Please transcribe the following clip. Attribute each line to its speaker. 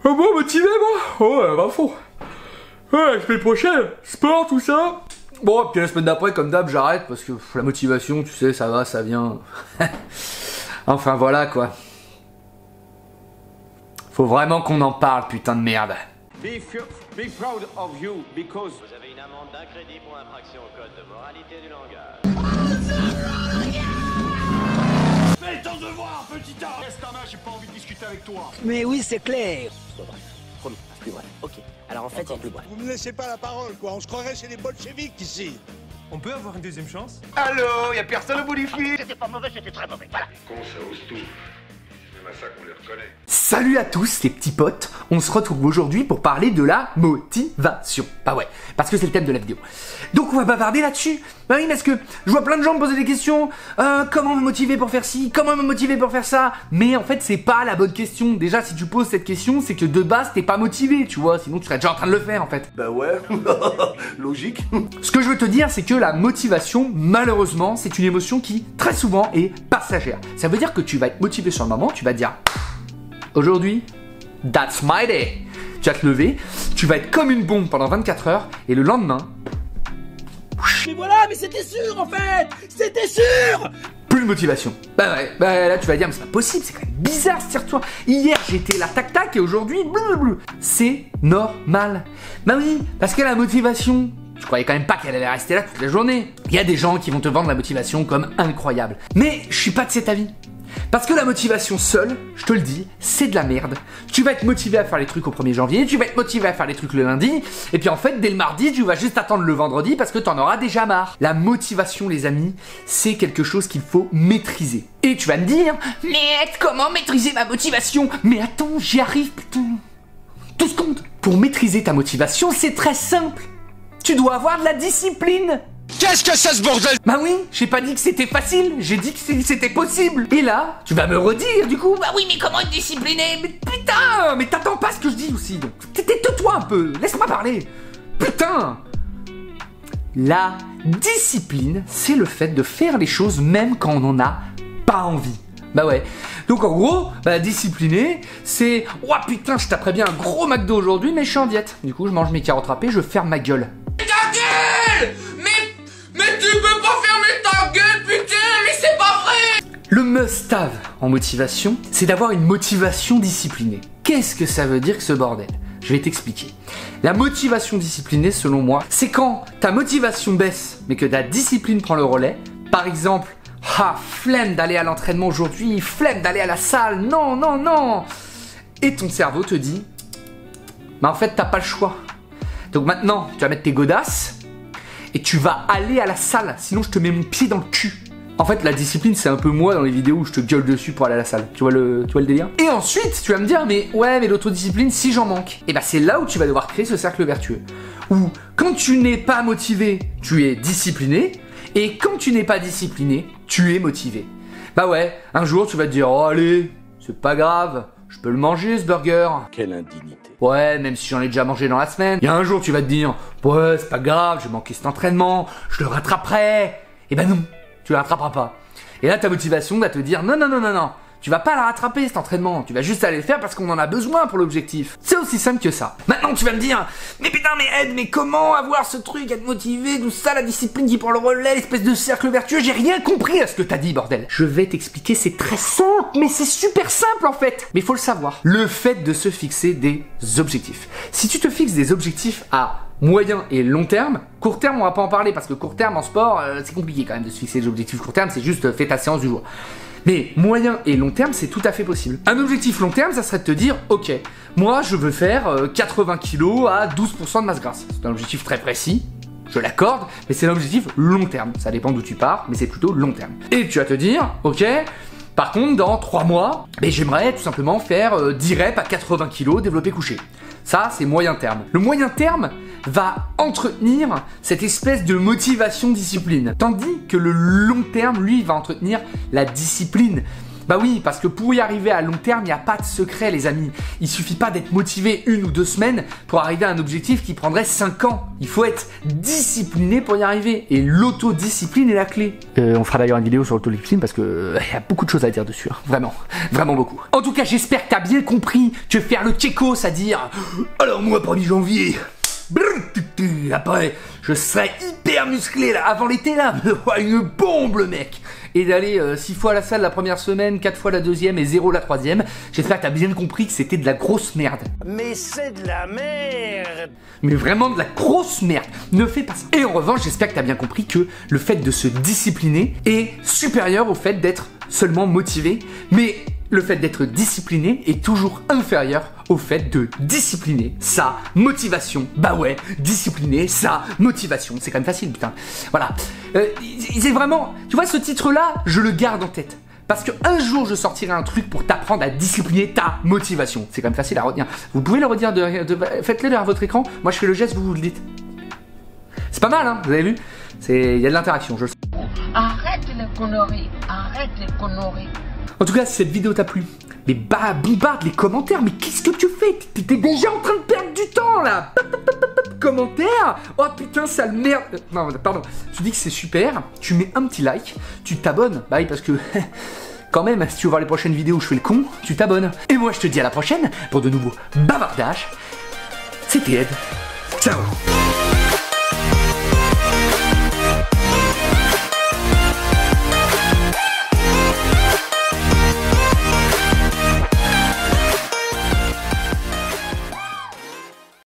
Speaker 1: Bon, motivé, moi. Ouais, va fond. Ouais, la semaine prochaine, sport, tout ça. Bon, puis la semaine d'après, comme d'hab, j'arrête parce que la motivation, tu sais, ça va, ça vient. Enfin, voilà, quoi. Faut vraiment qu'on en parle, putain de merde.
Speaker 2: Be proud of you because...
Speaker 3: Vous avez une amende d'un crédit pour infraction au code de moralité du langage.
Speaker 2: Fais ton devoir, petit homme. Laisse ta main, j'ai pas envie de discuter avec toi.
Speaker 4: Mais oui, c'est clair.
Speaker 5: Promis, plus bref. Ok. Alors en fait, il y a plus bref.
Speaker 6: Vous me laissez pas la parole, quoi. On se croirait chez les bolcheviks ici.
Speaker 7: On peut avoir une deuxième chance?
Speaker 2: Allô, y'a personne au bout du fil.
Speaker 5: C'était pas mauvais, c'était très mauvais. Voilà.
Speaker 8: Con, ça ose tout. C'est même à ça qu'on les reconnaît.
Speaker 1: Salut à tous les petits potes, on se retrouve aujourd'hui pour parler de la motivation. Bah ouais, parce que c'est le thème de la vidéo. Donc on va bavarder là-dessus. Bah oui, parce que je vois plein de gens me poser des questions. Comment me motiver pour faire ci? Comment me motiver pour faire ça? Mais en fait c'est pas la bonne question. Déjà si tu poses cette question, c'est que de base t'es pas motivé, tu vois. Sinon tu serais déjà en train de le faire en fait.
Speaker 6: Bah ouais, logique.
Speaker 1: Ce que je veux te dire, c'est que la motivation, malheureusement, c'est une émotion qui, très souvent, est passagère. Ça veut dire que tu vas être motivé sur le moment, tu vas te dire « Aujourd'hui, that's my day ». Tu vas te lever, tu vas être comme une bombe pendant 24 heures, et le lendemain...
Speaker 4: Mais voilà, mais c'était sûr en fait. C'était sûr.
Speaker 1: Plus de motivation. Bah ouais, bah là tu vas dire, mais c'est pas possible, c'est quand même bizarre, tire-toi. Hier j'étais là tac-tac, et aujourd'hui, blablabla. C'est normal. Bah oui, parce que la motivation... Je croyais quand même pas qu'elle allait rester là toute la journée. Il y a des gens qui vont te vendre la motivation comme incroyable. Mais je suis pas de cet avis. Parce que la motivation seule, je te le dis, c'est de la merde. Tu vas être motivé à faire les trucs au 1er janvier, tu vas être motivé à faire les trucs le lundi, et puis en fait, dès le mardi, tu vas juste attendre le vendredi parce que t'en auras déjà marre. La motivation, les amis, c'est quelque chose qu'il faut maîtriser. Et tu vas me dire, mais comment maîtriser ma motivation? Mais attends, j'y arrive, putain. 2 secondes. Pour maîtriser ta motivation, c'est très simple. Tu dois avoir de la discipline.
Speaker 2: Qu'est-ce que c'est ce bordel?
Speaker 1: Bah oui, j'ai pas dit que c'était facile, j'ai dit que c'était possible. Et là, tu vas me redire du coup, bah oui, mais comment être discipliné? Mais putain, mais t'attends pas ce que je dis aussi. Donc, tais-toi un peu, laisse-moi parler. Putain. La discipline, c'est le fait de faire les choses même quand on n'en a pas envie. Bah ouais. Donc en gros, bah discipliné, c'est « Ouah putain, je taperais bien un gros McDo aujourd'hui, mais je suis en diète. Du coup, je mange mes carottes râpées, je ferme ma gueule. » Ta gueule! Mais tu peux pas fermer ta gueule, putain, mais c'est pas vrai! Le must-have en motivation, c'est d'avoir une motivation disciplinée. Qu'est-ce que ça veut dire que ce bordel? Je vais t'expliquer. La motivation disciplinée, selon moi, c'est quand ta motivation baisse, mais que ta discipline prend le relais. Par exemple, flemme d'aller à l'entraînement aujourd'hui, flemme d'aller à la salle, non, non, non. Et ton cerveau te dit, mais en fait, t'as pas le choix. Donc maintenant, tu vas mettre tes godasses et tu vas aller à la salle, sinon je te mets mon pied dans le cul. En fait, la discipline, c'est un peu moi dans les vidéos où je te gueule dessus pour aller à la salle. Tu vois le délire? Et ensuite, tu vas me dire, mais ouais, mais l'autodiscipline, si j'en manque. Et bah, c'est là où tu vas devoir créer ce cercle vertueux. Où, quand tu n'es pas motivé, tu es discipliné. Et quand tu n'es pas discipliné, tu es motivé. Bah ouais, un jour, tu vas te dire, oh allez, c'est pas grave, je peux le manger ce burger.
Speaker 6: Quelle indignité.
Speaker 1: Ouais, même si j'en ai déjà mangé dans la semaine. Il y a un jour, tu vas te dire, ouais, c'est pas grave, j'ai manqué cet entraînement, je le rattraperai. Et ben non, tu le rattraperas pas. Et là, ta motivation va te dire, non, non, non, non, non, tu vas pas la rattraper cet entraînement, tu vas juste aller le faire parce qu'on en a besoin pour l'objectif. C'est aussi simple que ça. Maintenant, tu vas me dire, mais putain, mais Ed, mais comment avoir ce truc, être motivé, tout ça, la discipline qui prend le relais, l'espèce de cercle vertueux, j'ai rien compris à ce que t'as dit, bordel. Je vais t'expliquer, c'est très simple, mais c'est super simple en fait. Mais faut le savoir. Le fait de se fixer des objectifs. Si tu te fixes des objectifs à moyen et long terme, court terme on va pas en parler parce que court terme en sport, c'est compliqué quand même de se fixer des objectifs court terme, c'est juste fais ta séance du jour. Mais moyen et long terme, c'est tout à fait possible. Un objectif long terme, ça serait de te dire, ok, moi je veux faire 80 kg à 12% de masse grasse. C'est un objectif très précis, je l'accorde, mais c'est un objectif long terme. Ça dépend d'où tu pars, mais c'est plutôt long terme. Et tu vas te dire, ok, par contre, dans 3 mois, j'aimerais tout simplement faire 10 reps à 80 kg développé couché. Ça, c'est moyen terme. Le moyen terme va entretenir cette espèce de motivation discipline. Tandis que le long terme, lui, va entretenir la discipline. Bah oui, parce que pour y arriver à long terme, il n'y a pas de secret les amis. Il suffit pas d'être motivé 1 ou 2 semaines pour arriver à un objectif qui prendrait 5 ans. Il faut être discipliné pour y arriver. Et l'autodiscipline est la clé. On fera d'ailleurs une vidéo sur l'autodiscipline parce que y a beaucoup de choses à dire dessus. Hein. Vraiment, vraiment beaucoup. En tout cas, j'espère que t'as bien compris que faire le tchécos, à dire alors moi 1er janvier... Après, je serai hyper musclé là, avant l'été là, une bombe le mec. Et d'aller 6 fois à la salle la première semaine, 4 fois la deuxième et 0 la troisième. J'espère que t'as bien compris que c'était de la grosse merde.
Speaker 5: Mais c'est de la merde.
Speaker 1: Mais vraiment de la grosse merde. Ne fais pas ça. Et en revanche, j'espère que t'as bien compris que le fait de se discipliner est supérieur au fait d'être seulement motivé. Mais le fait d'être discipliné est toujours inférieur au fait de discipliner sa motivation. Bah ouais, discipliner sa motivation. C'est quand même facile, putain. Voilà. C'est vraiment... Tu vois, ce titre-là, je le garde en tête. Parce qu'un jour, je sortirai un truc pour t'apprendre à discipliner ta motivation. C'est quand même facile à retenir. Vous pouvez le redire, faites-le derrière votre écran. Moi, je fais le geste, vous le dites. C'est pas mal, hein, vous avez vu? Il y a de l'interaction, je le sais.
Speaker 9: Arrête les conneries, arrête les conneries.
Speaker 1: En tout cas, si cette vidéo t'a plu, mais bah, bombarde les commentaires. Mais qu'est-ce que tu fais? T'es déjà en train de perdre du temps, là. Commentaires. Oh putain, sale merde. Non, pardon. Tu dis que c'est super, tu mets un petit like, tu t'abonnes. Bah oui, parce que... Quand même, si tu veux voir les prochaines vidéos où je fais le con, tu t'abonnes. Et moi, je te dis à la prochaine pour de nouveaux bavardages. C'était Ed. Ciao.